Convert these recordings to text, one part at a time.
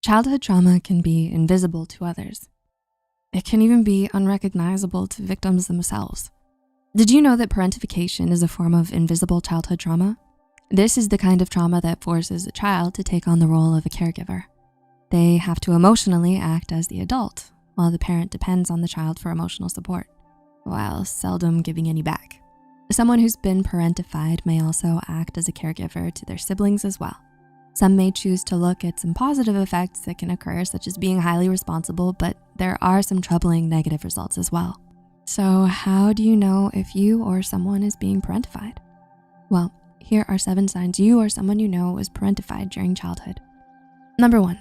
Childhood trauma can be invisible to others. It can even be unrecognizable to victims themselves. Did you know that parentification is a form of invisible childhood trauma? This is the kind of trauma that forces a child to take on the role of a caregiver. They have to emotionally act as the adult, while the parent depends on the child for emotional support, while seldom giving any back. Someone who's been parentified may also act as a caregiver to their siblings as well. Some may choose to look at some positive effects that can occur, such as being highly responsible, but there are some troubling negative results as well. So how do you know if you or someone is being parentified? Well, here are 7 signs you or someone you know was parentified during childhood. Number 1,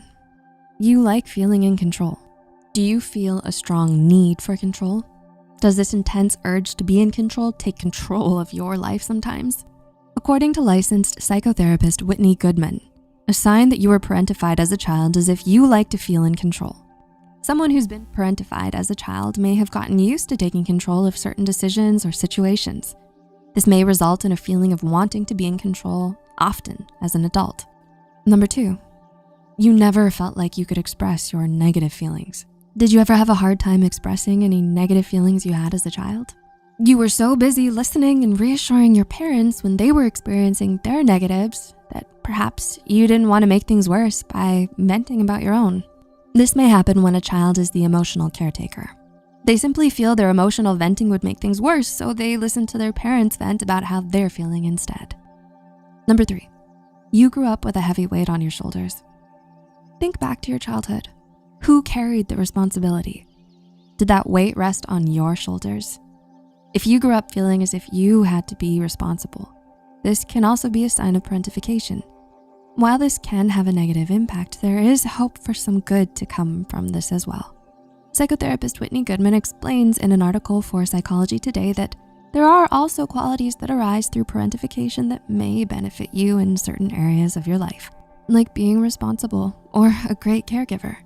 you like feeling in control. Do you feel a strong need for control? Does this intense urge to be in control take control of your life sometimes? According to licensed psychotherapist Whitney Goodman, a sign that you were parentified as a child is if you like to feel in control. Someone who's been parentified as a child may have gotten used to taking control of certain decisions or situations. This may result in a feeling of wanting to be in control often as an adult. Number 2, you never felt like you could express your negative feelings. Did you ever have a hard time expressing any negative feelings you had as a child? You were so busy listening and reassuring your parents when they were experiencing their negatives that perhaps you didn't want to make things worse by venting about your own. This may happen when a child is the emotional caretaker. They simply feel their emotional venting would make things worse, so they listen to their parents vent about how they're feeling instead. Number 3, you grew up with a heavy weight on your shoulders. Think back to your childhood. Who carried the responsibility? Did that weight rest on your shoulders? If you grew up feeling as if you had to be responsible, this can also be a sign of parentification. While this can have a negative impact, there is hope for some good to come from this as well. Psychotherapist Whitney Goodman explains in an article for Psychology Today that there are also qualities that arise through parentification that may benefit you in certain areas of your life, like being responsible or a great caregiver.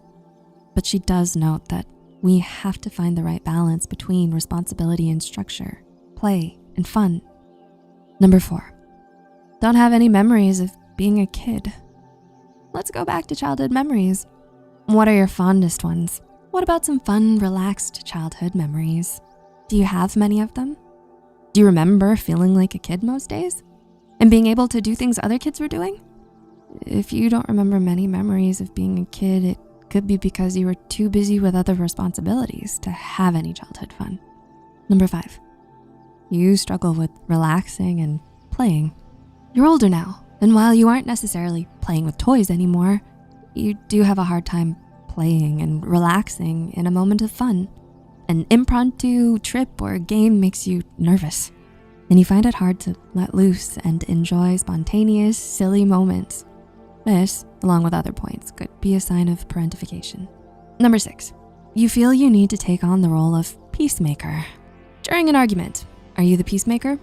But she does note that we have to find the right balance between responsibility and structure, play, and fun. Number 4, don't have any memories of being a kid. Let's go back to childhood memories. What are your fondest ones? What about some fun, relaxed childhood memories? Do you have many of them? Do you remember feeling like a kid most days and being able to do things other kids were doing? If you don't remember many memories of being a kid, it could be because you were too busy with other responsibilities to have any childhood fun. Number 5, you struggle with relaxing and playing. You're older now, and while you aren't necessarily playing with toys anymore, you do have a hard time playing and relaxing in a moment of fun. An impromptu trip or game makes you nervous, and you find it hard to let loose and enjoy spontaneous, silly moments. This, along with other points, could be a sign of parentification. Number 6, you feel you need to take on the role of peacemaker. During an argument, are you the peacemaker?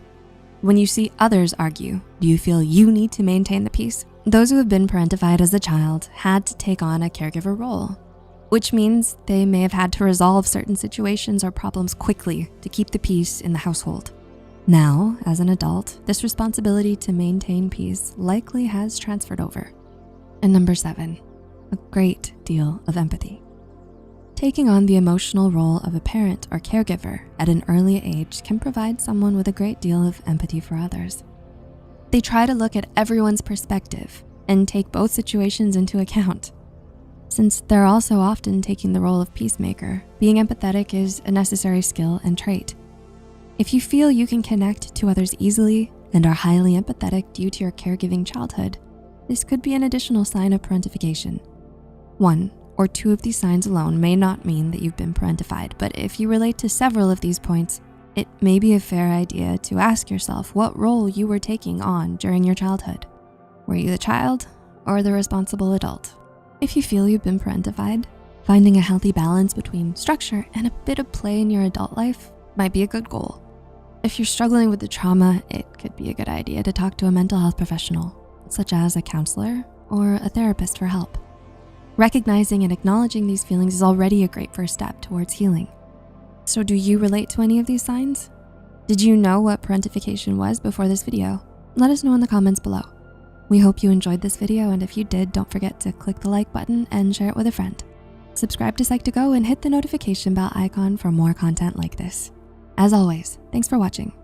When you see others argue, do you feel you need to maintain the peace? Those who have been parentified as a child had to take on a caregiver role, which means they may have had to resolve certain situations or problems quickly to keep the peace in the household. Now, as an adult, this responsibility to maintain peace likely has transferred over. And number 7, a great deal of empathy. Taking on the emotional role of a parent or caregiver at an early age can provide someone with a great deal of empathy for others. They try to look at everyone's perspective and take both situations into account. Since they're also often taking the role of peacemaker, being empathetic is a necessary skill and trait. If you feel you can connect to others easily and are highly empathetic due to your caregiving childhood, this could be an additional sign of parentification. 1 or 2 of these signs alone may not mean that you've been parentified, but if you relate to several of these points, it may be a fair idea to ask yourself what role you were taking on during your childhood. Were you the child or the responsible adult? If you feel you've been parentified, finding a healthy balance between structure and a bit of play in your adult life might be a good goal. If you're struggling with the trauma, it could be a good idea to talk to a mental health professional, such as a counselor or a therapist for help. Recognizing and acknowledging these feelings is already a great first step towards healing. So do you relate to any of these signs? Did you know what parentification was before this video? Let us know in the comments below. We hope you enjoyed this video, and if you did, don't forget to click the like button and share it with a friend. Subscribe to Psych2Go and hit the notification bell icon for more content like this. As always, thanks for watching.